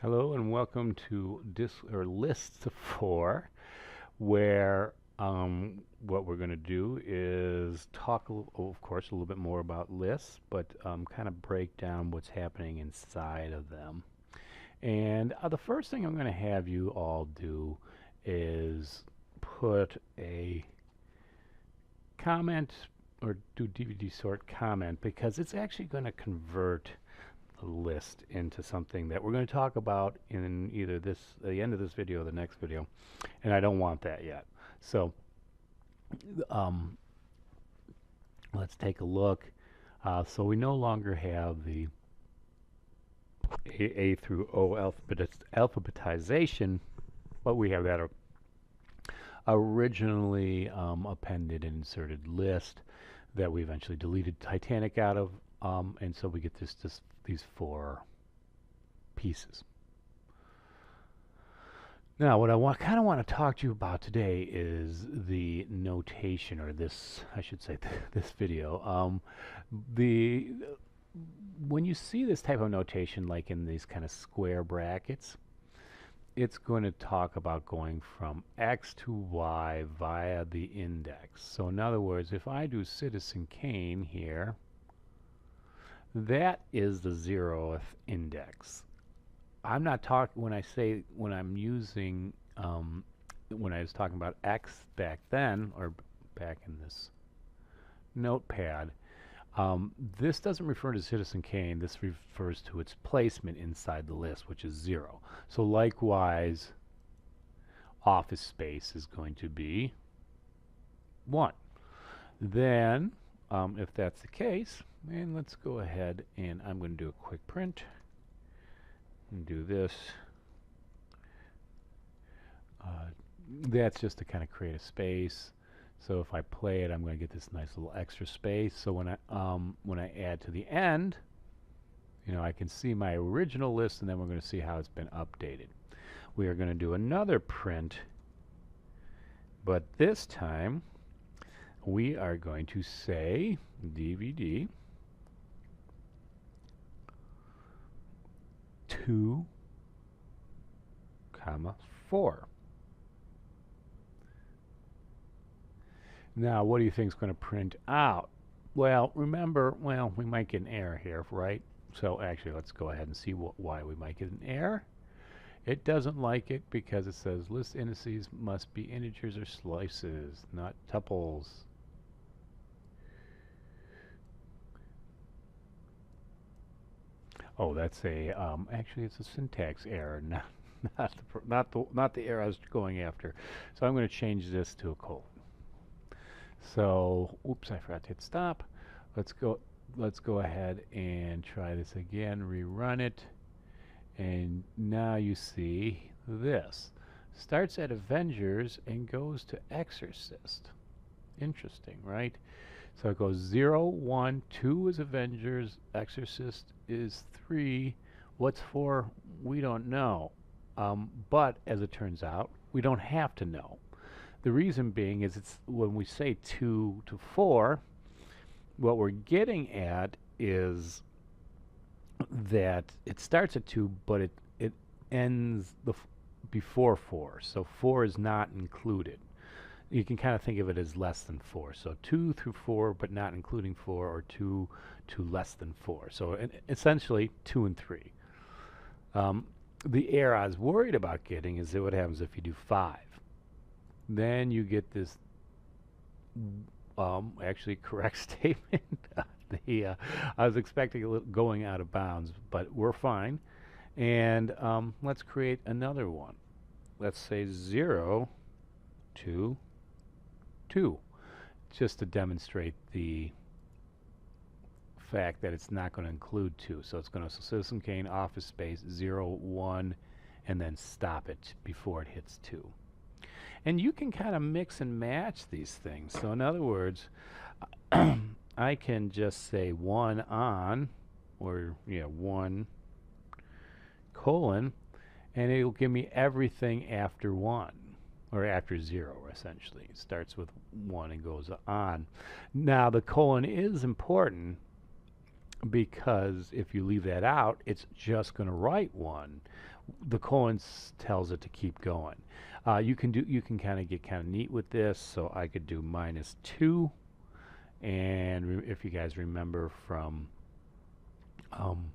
Hello and welcome to List 4, where what we're going to do is talk, of course, a little bit more about lists, but kind of break down what's happening inside of them. And the first thing I'm going to have you all do is put a comment or do DVD sort comment because it's actually going to convert list into something that we're going to talk about in either the end of this video or the next video, and I don't want that yet. So um, let's take a look. So we no longer have the A through O alphabetization, but we have that originally appended and inserted list that we eventually deleted Titanic out of, and so we get these four pieces. Now, what I kind of want to talk to you about today is the notation, or I should say, this video. When you see this type of notation, like in these kind of square brackets, it's going to talk about going from X to Y via the index. So in other words, if I do Citizen Kane here, that is the 0th index. I'm not talking when I'm using when I was talking about X back then, or back in this notepad, this doesn't refer to Citizen Kane. This refers to its placement inside the list, which is 0. So likewise, Office Space is going to be 1. Then, if that's the case, and let's go ahead and I'm going to do a quick print and do this. That's just to kind of create a space. So if I play it, I'm going to get this nice little extra space. So when I add to the end, I can see my original list, and then we're going to see how it's been updated. We are going to do another print, but this time we are going to say DVD 2, 4. Now, what do you think is going to print out? Well, remember, we might get an error here, right? So actually, let's go ahead and see why we might get an error. It doesn't like it because it says list indices must be integers or slices, not tuples. Oh, that's actually it's a syntax error, not the error I was going after. So I'm going to change this to a colon. So, oops, I forgot to hit stop. Let's go ahead and try this again, rerun it. And now you see this. Starts at Avengers and goes to Exorcist. Interesting, right? So it goes 0, 1, 2 is Avengers, Exorcist is 3. What's 4? We don't know. But as it turns out, we don't have to know. The reason being is it's when we say 2 to 4, what we're getting at is that it starts at 2, but it ends before 4. So 4 is not included. You can kind of think of it as less than 4. So 2 through 4, but not including 4, or 2 to less than 4. So essentially 2 and 3. The error I was worried about getting is what happens if you do 5. Then you get this actually correct statement. I was expecting it going out of bounds, but we're fine. And let's create another one. Let's say 0 to 2, just to demonstrate the fact that it's not going to include 2. So it's going to Citizen Kane Office Space 0, 1, and then stop it before it hits 2. And you can kind of mix and match these things. So in other words, I can just say 1 on, or 1 colon, and it'll give me everything after 1, or after 0, essentially. It starts with 1 and goes on. Now, the colon is important because if you leave that out, it's just going to write 1. the tells it to keep going. You can kind of get kind of neat with this. So I could do -2, and if you guys remember from um,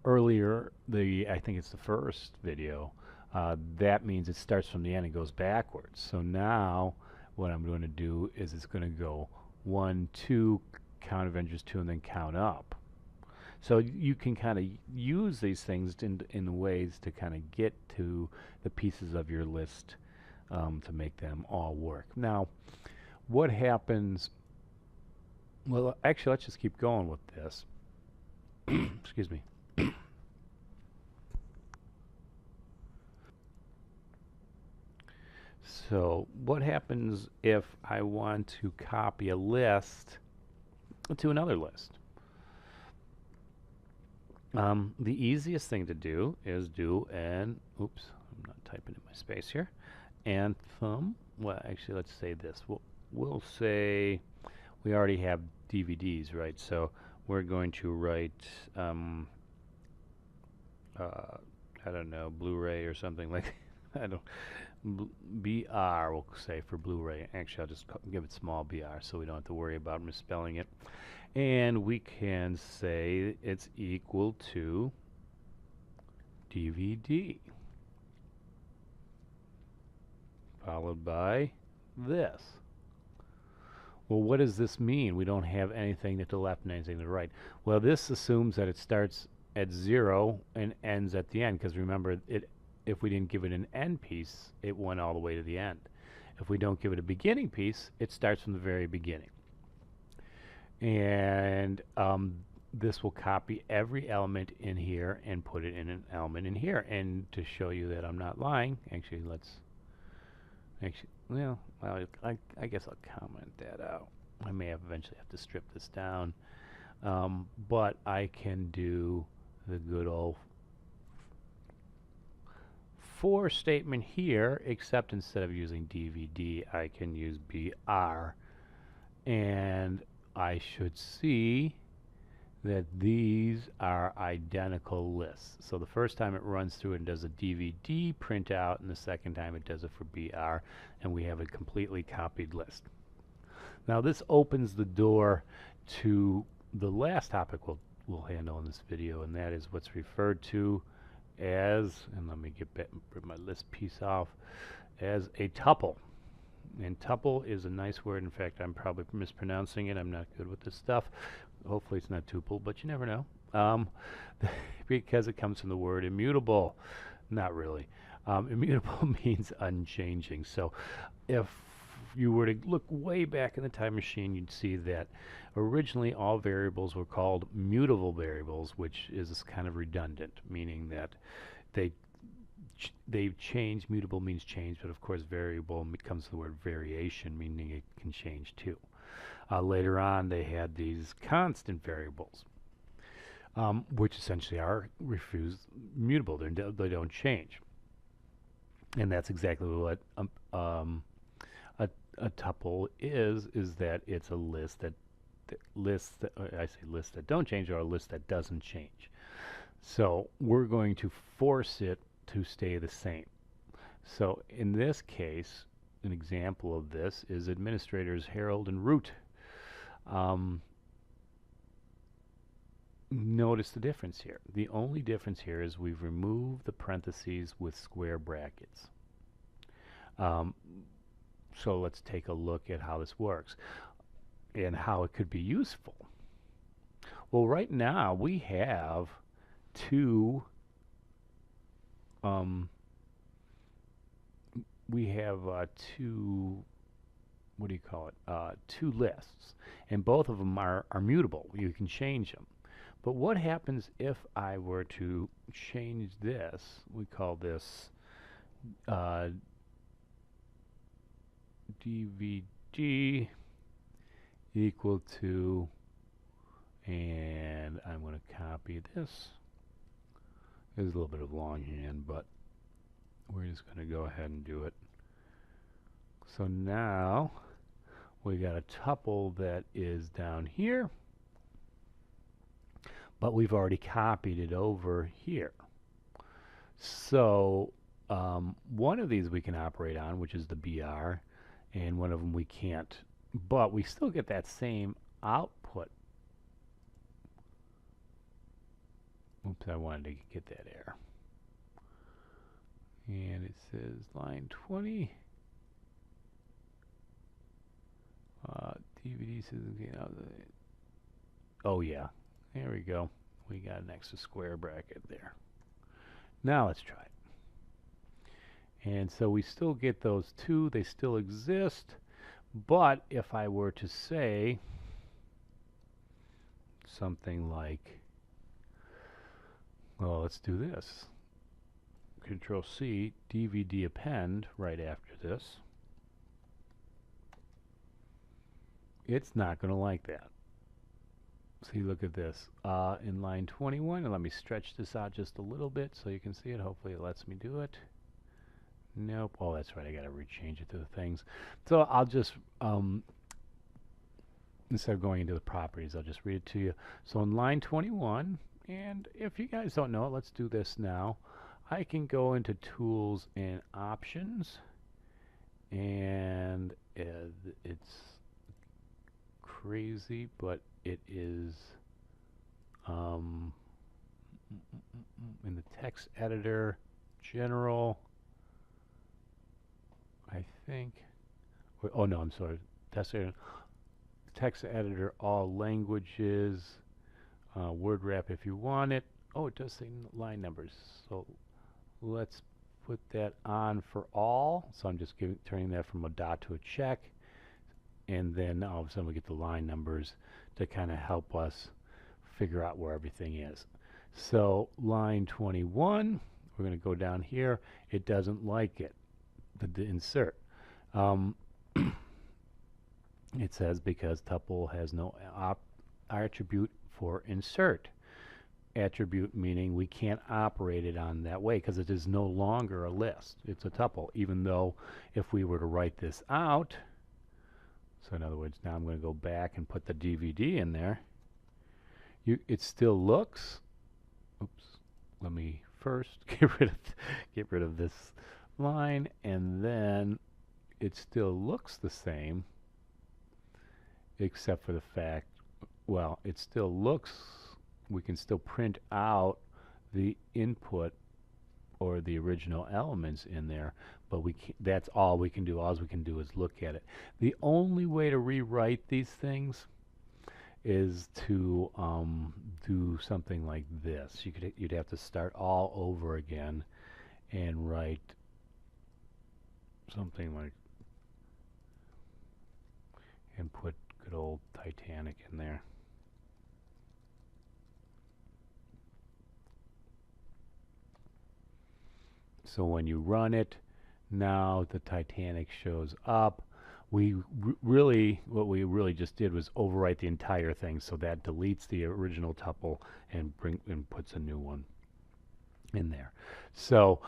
earlier, I think it's the first video, that means it starts from the end and goes backwards. So now what I'm going to do is it's going to go 1, 2, count Avengers 2, and then count up. So you can kind of use these things in ways to kind of get to the pieces of your list to make them all work. Now, what happens? Well, actually, let's just keep going with this. Excuse me. So what happens if I want to copy a list to another list? The easiest thing to do is do an, oops, I'm not typing in my space here, anthem. Well, actually, let's say this. We'll say we already have DVDs, right? So we're going to write, I don't know, Blu-ray or something like I don't. BR, we'll say, for Blu-ray. Actually, I'll just give it small BR so we don't have to worry about misspelling it. And we can say it's equal to DVD, followed by this. Well, what does this mean? We don't have anything to the left and anything to the right. Well, this assumes that it starts at 0 and ends at the end, because remember, if we didn't give it an end piece, it went all the way to the end. If we don't give it a beginning piece, it starts from the very beginning. And this will copy every element in here and put it in an element in here. And to show you that I'm not lying, actually, well, I guess I'll comment that out. I may eventually have to strip this down. But I can do the good old for statement here, except instead of using DVD, I can use BR, and I should see that these are identical lists. So the first time it runs through and does a DVD printout, and the second time it does it for BR, and we have a completely copied list. Now this opens the door to the last topic we'll handle in this video, and that is what's referred to as, and let me bring my list piece off, as a tuple. And tuple is a nice word. In fact, I'm probably mispronouncing it. I'm not good with this stuff. Hopefully it's not tuple, but you never know. Because it comes from the word immutable. Not really. Immutable means unchanging. So if you were to look way back in the time machine, you'd see that originally all variables were called mutable variables, which is kind of redundant, meaning that they've changed. Mutable means change, but of course variable becomes the word variation, meaning it can change too. Later on, they had these constant variables, which essentially are mutable. They don't change. And that's exactly what a tuple is that it's a list that lists that don't change, or a list that doesn't change. So we're going to force it to stay the same. So in this case, an example of this is administrators Harold and Root. Notice the difference here. The only difference here is we've removed the parentheses with square brackets. So let's take a look at how this works and how it could be useful. Well, right now we have two what do you call it, two lists, and both of them are mutable. You can change them. But what happens if I were to change this? We call this DVD equal to, and I'm going to copy this. There's a little bit of longhand, but we're just going to go ahead and do it. So now we got a tuple that is down here, but we've already copied it over here. So one of these we can operate on, which is the BR, and one of them we can't. But we still get that same output. Oops, I wanted to get that error. And it says line 20. DVD says, oh yeah, there we go. We got an extra square bracket there. Now let's try it. And so we still get those two, they still exist, but if I were to say something like, well, let's do this. Control C, DVD append right after this. It's not going to like that. See, look at this. In line 21, and let me stretch this out just a little bit so you can see it. Hopefully it lets me do it. Nope. Oh, that's right. I got to rechange it to the things. So I'll just, instead of going into the properties, I'll just read it to you. So in line 21, and if you guys don't know it, let's do this now. I can go into Tools and Options, and it's crazy, but it is in the text editor, general, I think. Oh no, I'm sorry. Text editor, all languages, word wrap if you want it. Oh, it does say line numbers. So let's put that on for all. So I'm just turning that from a dot to a check. And then all of a sudden we get the line numbers to kind of help us figure out where everything is. So line 21, we're going to go down here. It doesn't like it, the insert. It says because tuple has no attribute for insert. Attribute meaning we can't operate it on that way because it is no longer a list. It's a tuple, even though if we were to write this out, so in other words, now I'm going to go back and put the DVD in there. It still looks, oops, let me first get rid of this line, and then it still looks the same, except for the fact, well, it still looks, we can still print out the input or the original elements in there, but that's all we can do. All we can do is look at it. The only way to rewrite these things is to do something like this. You'd have to start all over again and write something like, and put good old Titanic in there. So when you run it, now the Titanic shows up. What we really just did was overwrite the entire thing, so that deletes the original tuple and puts a new one in there. So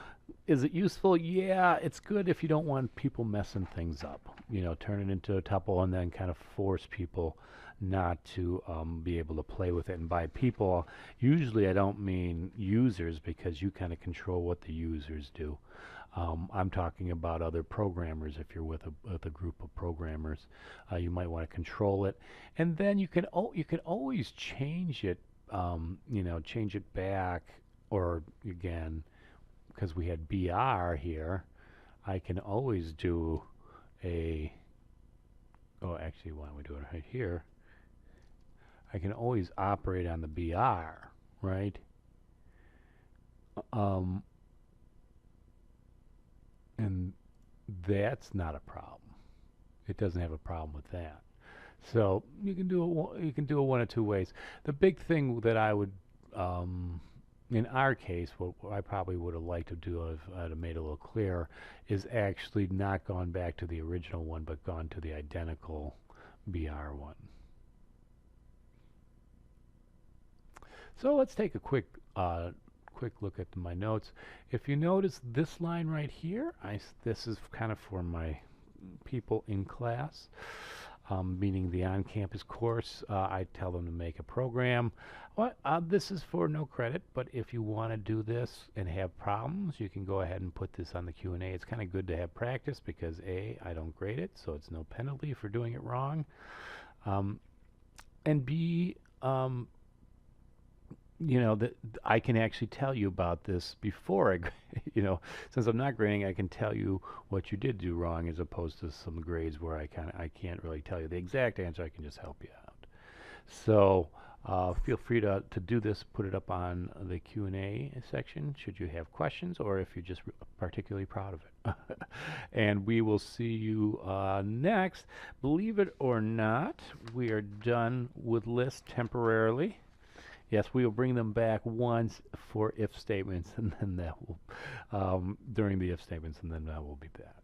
is it useful? Yeah, it's good if you don't want people messing things up. You know, turn it into a tuple and then kind of force people not to be able to play with it. And by people, usually I don't mean users, because you kind of control what the users do. I'm talking about other programmers. If you're with a group of programmers, you might want to control it, and then you can always change it. You know, change it back, or again, because we had BR here, I can always do a. Oh, actually, why don't we do it right here? I can always operate on the BR, right? And that's not a problem. It doesn't have a problem with that. So you can do it one of two ways. The big thing that I would, in our case, what I probably would have liked to do if I'd have made it a little clearer, is actually not gone back to the original one, but gone to the identical BR one. So let's take a quick look at my notes. If you notice this line right here, this is kind of for my people in class. meaning the on-campus course. I tell them to make a program. This is for no credit, but if you want to do this and have problems, you can go ahead and put this on the Q&A. It's kind of good to have practice because A, I don't grade it, so it's no penalty for doing it wrong. And B, that I can actually tell you about this before I, since I'm not grading, I can tell you what you did do wrong as opposed to some grades where I can't really tell you the exact answer. I can just help you out. So feel free to do this, put it up on the Q&A section should you have questions or if you're just particularly proud of it. And we will see you next. Believe it or not, we are done with lists temporarily. Yes, we will bring them back once for if statements, and then that will, during the if statements, and then that will be that.